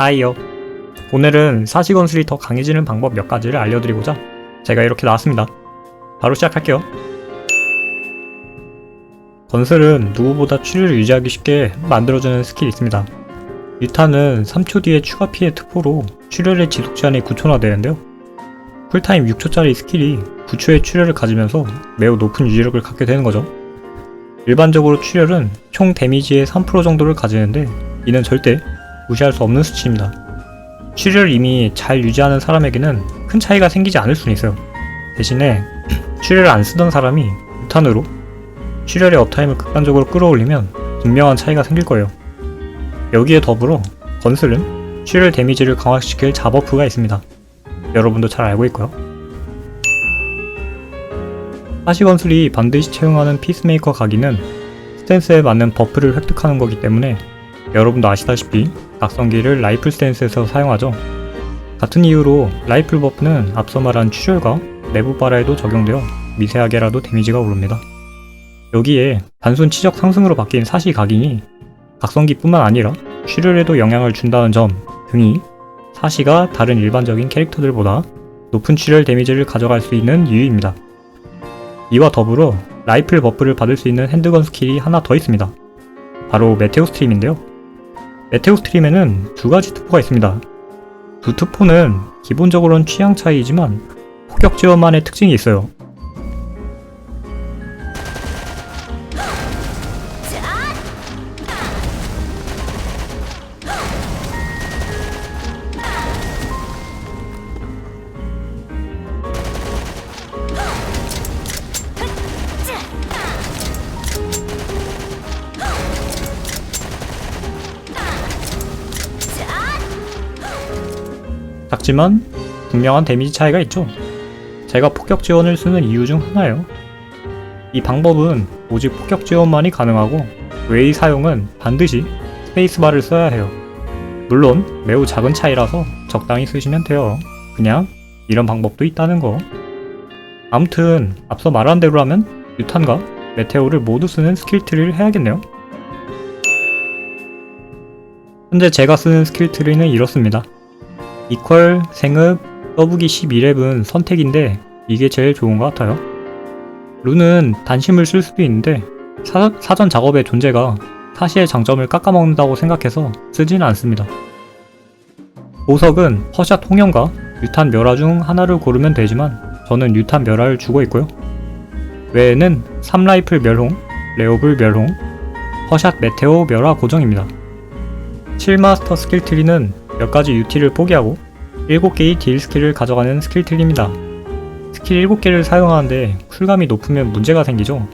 하이요. 오늘은 사시건술이 더 강해지는 방법 몇 가지를 알려드리고자 제가 이렇게 나왔습니다. 바로 시작할게요. 건슬은 누구보다 추리를 유지하기 쉽게 만들어주는 스킬이 있습니다. 유탄은 3초 뒤에 추가 피해 특포로 출혈의 지속시간이 9초나 되는데요. 쿨타임 6초짜리 스킬이 9초의 출혈을 가지면서 매우 높은 유지력을 갖게 되는 거죠. 일반적으로 출혈은 총 데미지의 3% 정도를 가지는데 이는 절대 무시할 수 없는 수치입니다. 출혈을 이미 잘 유지하는 사람에게는 큰 차이가 생기지 않을 수는 있어요. 대신에 출혈을 안 쓰던 사람이 유탄으로 출혈의 업타임을 극단적으로 끌어올리면 분명한 차이가 생길 거예요. 여기에 더불어 건슬은 출혈 데미지를 강화시킬 자버프가 있습니다. 여러분도 잘 알고 있고요. 사시건술이 반드시 채용하는 피스메이커 각인은 스탠스에 맞는 버프를 획득하는 거기 때문에 여러분도 아시다시피 각성기를 라이플 스탠스에서 사용하죠. 같은 이유로 라이플 버프는 앞서 말한 출혈과 내부 바라에도 적용되어 미세하게라도 데미지가 오릅니다. 여기에 단순 치적 상승으로 바뀐 사시 각인이 각성기뿐만 아니라 출혈에도 영향을 준다는 점 등이 사시가 다른 일반적인 캐릭터들보다 높은 출혈 데미지를 가져갈 수 있는 이유입니다. 이와 더불어 라이플 버프를 받을 수 있는 핸드건 스킬이 하나 더 있습니다. 바로 메테오 스트림인데요. 메테오 스트림에는 두 가지 특포가 있습니다. 두 특포는 기본적으로는 취향 차이이지만 폭격 지원만의 특징이 있어요. 작지만 분명한 데미지 차이가 있죠. 제가 폭격 지원을 쓰는 이유 중 하나예요. 이 방법은 오직 폭격 지원만이 가능하고 웨이 사용은 반드시 스페이스바를 써야 해요. 물론 매우 작은 차이라서 적당히 쓰시면 돼요. 그냥 이런 방법도 있다는 거. 아무튼 앞서 말한 대로라면 유탄과 메테오를 모두 쓰는 스킬트리를 해야겠네요. 현재 제가 쓰는 스킬트리는 이렇습니다. 이퀄, 생읍, 서브기 11렙은 선택인데 이게 제일 좋은 것 같아요. 룬은 단심을 쓸 수도 있는데 사전 작업의 존재가 사시의 장점을 깎아먹는다고 생각해서 쓰지는 않습니다. 보석은 허샷 홍염과 유탄 멸화 중 하나를 고르면 되지만 저는 유탄 멸화를 주고 있고요. 외에는 3라이플 멸홍, 레오블 멸홍, 허샷 메테오 멸화 고정입니다. 7마스터 스킬트리는 몇 가지 UT를 포기하고 7개의 딜 스킬을 가져가는 스킬트리입니다. 스킬 7개를 사용하는데 쿨감이 높으면 문제가 생기죠.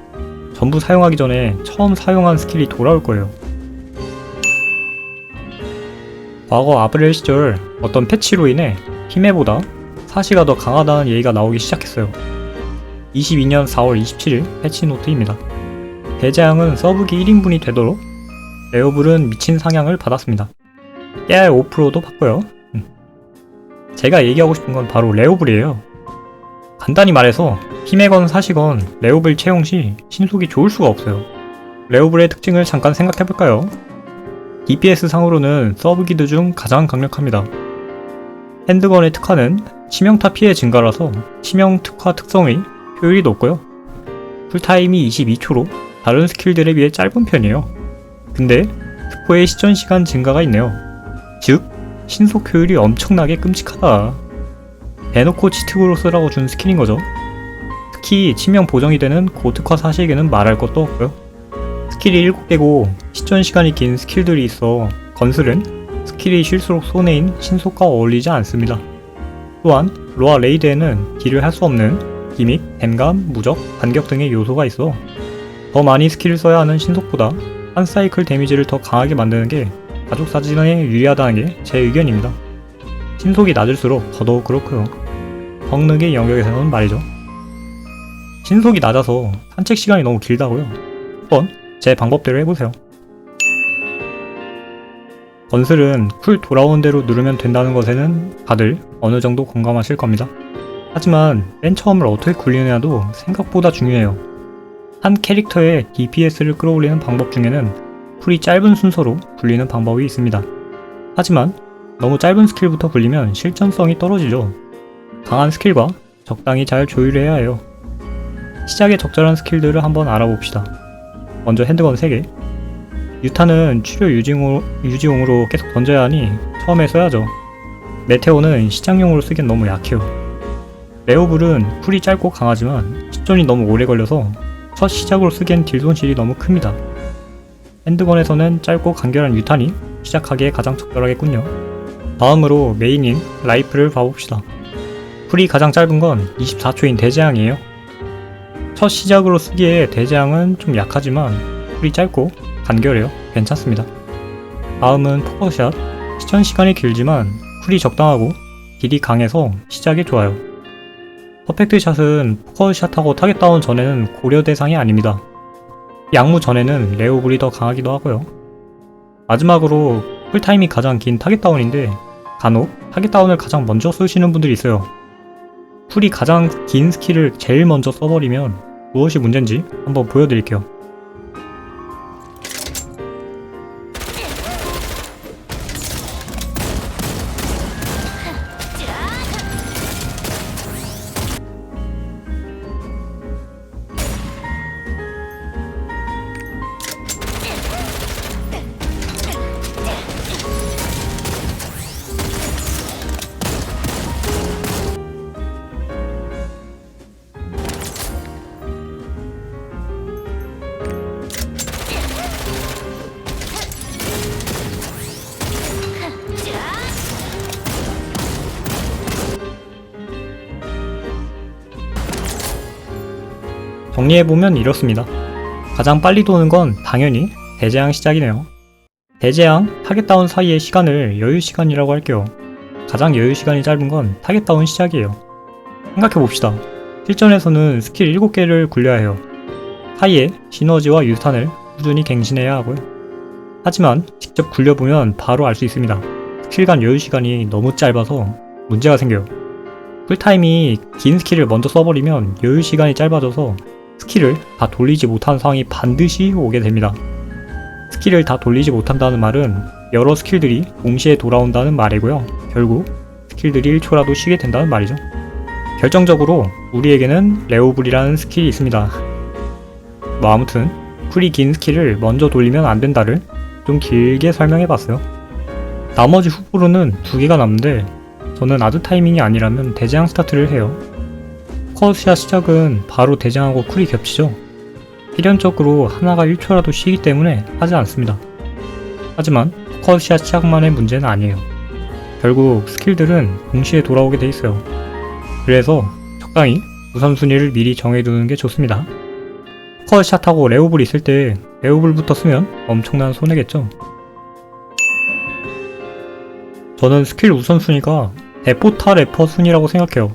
전부 사용하기 전에 처음 사용한 스킬이 돌아올 거예요. 과거 아브렐 시절 어떤 패치로 인해 히메보다 사시가 더 강하다는 얘기가 나오기 시작했어요. 22년 4월 27일 패치노트입니다. 대재앙은 서브기 1인분이 되도록 레오블은 미친 상향을 받았습니다. 깨알 5%도 바꿔요. 제가 얘기하고 싶은 건 바로 레오블이에요. 간단히 말해서 히메건 사시건 레오블 채용 시 신속이 좋을 수가 없어요. 레오블의 특징을 잠깐 생각해볼까요? DPS 상으로는 서브기드 중 가장 강력합니다. 핸드건의 특화는 치명타 피해 증가라서 치명 특화 특성의 효율이 높고요. 쿨타임이 22초로 다른 스킬들에 비해 짧은 편이에요. 근데 특포의 시전 시간 증가가 있네요. 즉 신속 효율이 엄청나게 끔찍하다. 대놓고 치트으로 쓰라고 준 스킬인 거죠. 특히 치명 보정이 되는 고특화 사시에게는 말할 것도 없고요. 스킬이 7개고 시전 시간이 긴 스킬들이 있어 건슬은 스킬이 쉴수록 손해인 신속과 어울리지 않습니다. 또한 로아 레이드에는 딜을 할 수 없는 기믹, 댐감, 무적, 반격 등의 요소가 있어 더 많이 스킬을 써야 하는 신속보다 한 사이클 데미지를 더 강하게 만드는 게 가족 사진에 유리하다는 게 제 의견입니다. 신속이 낮을수록 더더욱 그렇고요. 덕능의 영역에서는 말이죠. 신속이 낮아서 산책 시간이 너무 길다고요. 한번 제 방법대로 해보세요. 건슬은 쿨 돌아오는 대로 누르면 된다는 것에는 다들 어느 정도 공감하실 겁니다. 하지만 맨 처음을 어떻게 굴리느냐도 생각보다 중요해요. 한 캐릭터의 DPS를 끌어올리는 방법 중에는 쿨이 짧은 순서로 굴리는 방법이 있습니다. 하지만 너무 짧은 스킬부터 굴리면 실전성이 떨어지죠. 강한 스킬과 적당히 잘 조율해야 해요. 시작에 적절한 스킬들을 한번 알아봅시다. 먼저 핸드건 3개. 유탄은 치료 유지용으로 계속 던져야 하니 처음에 써야죠. 메테오는 시장용으로 쓰기엔 너무 약해요. 레오블은 쿨이 짧고 강하지만 시전이 너무 오래 걸려서 첫 시작으로 쓰기엔 딜 손실이 너무 큽니다. 핸드건에서는 짧고 간결한 유탄이 시작하기에 가장 적절하겠군요. 다음으로 메인인 라이플을 봐봅시다. 쿨이 가장 짧은 건 24초인 대재앙이에요. 첫 시작으로 쓰기에 대재앙은 좀 약하지만 쿨이 짧고 간결해요. 괜찮습니다. 다음은 포커샷. 시전 시간이 길지만 쿨이 적당하고 딜이 강해서 시작에 좋아요. 퍼펙트 샷은 포커샷하고 타겟 다운 전에는 고려 대상이 아닙니다. 양무 전에는 레오블이 더 강하기도 하고요. 마지막으로 쿨타임이 가장 긴 타겟 다운인데 간혹 타겟 다운을 가장 먼저 쓰시는 분들이 있어요. 쿨이 가장 긴 스킬을 제일 먼저 써버리면 무엇이 문제인지 한번 보여드릴게요. 정리해보면 이렇습니다. 가장 빨리 도는 건 당연히 대재앙 시작이네요. 대재앙, 타겟 다운 사이의 시간을 여유 시간이라고 할게요. 가장 여유 시간이 짧은 건 타겟 다운 시작이에요. 생각해봅시다. 실전에서는 스킬 7개를 굴려야 해요. 사이에 시너지와 유탄을 꾸준히 갱신해야 하고요. 하지만 직접 굴려보면 바로 알 수 있습니다. 스킬 간 여유 시간이 너무 짧아서 문제가 생겨요. 쿨타임이 긴 스킬을 먼저 써버리면 여유 시간이 짧아져서 스킬을 다 돌리지 못한 상황이 반드시 오게 됩니다. 스킬을 다 돌리지 못한다는 말은 여러 스킬들이 동시에 돌아온다는 말이고요. 결국 스킬들이 1초라도 쉬게 된다는 말이죠. 결정적으로 우리에게는 레오블이라는 스킬이 있습니다. 뭐 아무튼 쿨이 긴 스킬을 먼저 돌리면 안 된다를 좀 길게 설명해봤어요. 나머지 후보로는 2개가 남는데 저는 아드 타이밍이 아니라면 대재앙 스타트를 해요. 컷샷 시작은 바로 대재앙하고 쿨이 겹치죠. 필연적으로 하나가 1초라도 쉬기 때문에 하지 않습니다. 하지만 컷샷 시작만의 문제는 아니에요. 결국 스킬들은 동시에 돌아오게 돼 있어요. 그래서 적당히 우선순위를 미리 정해두는 게 좋습니다. 컷샷하고 레오블 있을 때 레오블부터 쓰면 엄청난 손해겠죠. 저는 스킬 우선순위가 대포타 래퍼 순위라고 생각해요.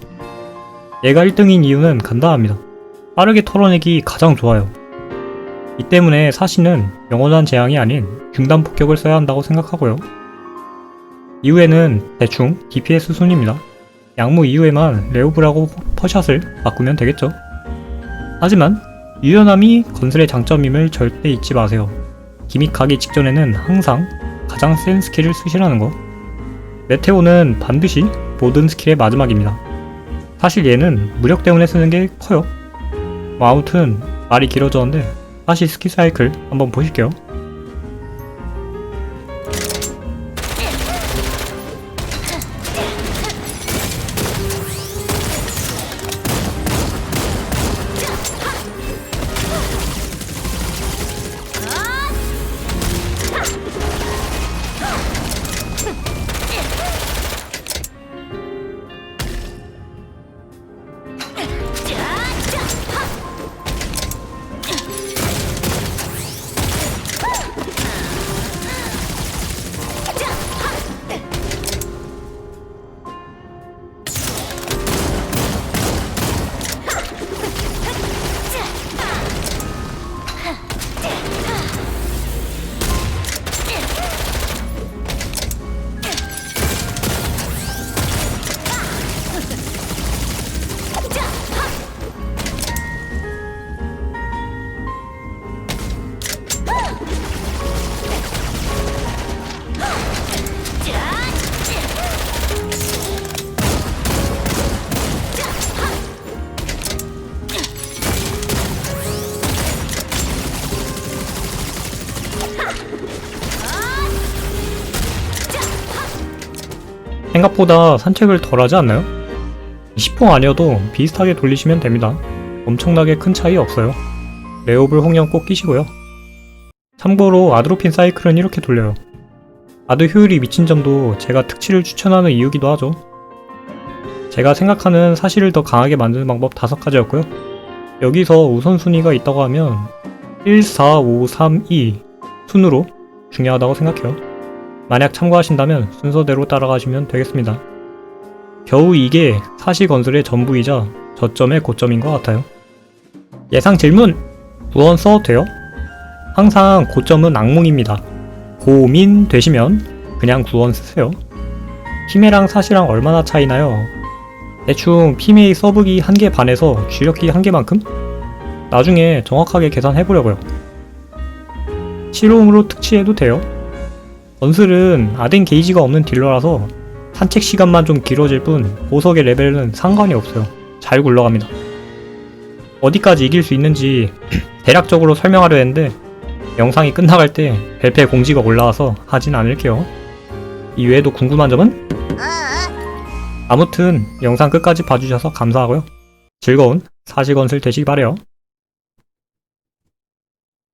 얘가 1등인 이유는 간단합니다. 빠르게 털어내기 가장 좋아요. 이 때문에 사시는 영원한 재앙이 아닌 중단 폭격을 써야 한다고 생각하고요. 이후에는 대충 DPS 순위입니다. 양무 이후에만 레오블하고 퍼샷을 바꾸면 되겠죠. 하지만 유연함이 건슬의 장점임을 절대 잊지 마세요. 기믹 가기 직전에는 항상 가장 센 스킬을 쓰시라는 거. 메테오는 반드시 모든 스킬의 마지막입니다. 사실 얘는 무력 때문에 쓰는 게 커요. 뭐 아무튼 말이 길어졌는데 다시 스킬 사이클 한번 보실게요. 생각보다 산책을 덜 하지 않나요? 10호 아니어도 비슷하게 돌리시면 됩니다. 엄청나게 큰 차이 없어요. 레오블 홍련 꼭 끼시고요. 참고로 아드로핀 사이클은 이렇게 돌려요. 아드 효율이 미친 점도 제가 특치를 추천하는 이유기도 하죠. 제가 생각하는 사실을 더 강하게 만드는 방법 5가지였고요. 여기서 우선순위가 있다고 하면 1, 4, 5, 3, 2 순으로 중요하다고 생각해요. 만약 참고하신다면 순서대로 따라가시면 되겠습니다. 겨우 이게 사시 건설의 전부이자 저점의 고점인 것 같아요. 예상 질문! 구원 써도 돼요? 항상 고점은 악몽입니다. 고민 되시면 그냥 구원 쓰세요. 피메랑 사시랑 얼마나 차이나요? 대충 피메의 서브기 1개 반에서 주력기 1개만큼? 나중에 정확하게 계산해보려고요. 실용으로 특치해도 돼요. 건슬은 아덴 게이지가 없는 딜러라서 산책 시간만 좀 길어질 뿐 보석의 레벨은 상관이 없어요. 잘 굴러갑니다. 어디까지 이길 수 있는지 대략적으로 설명하려 했는데 영상이 끝나갈 때 벨페 공지가 올라와서 하진 않을게요. 이외에도 궁금한 점은? 아무튼 영상 끝까지 봐주셔서 감사하고요. 즐거운 사시건슬 되시기 바래요.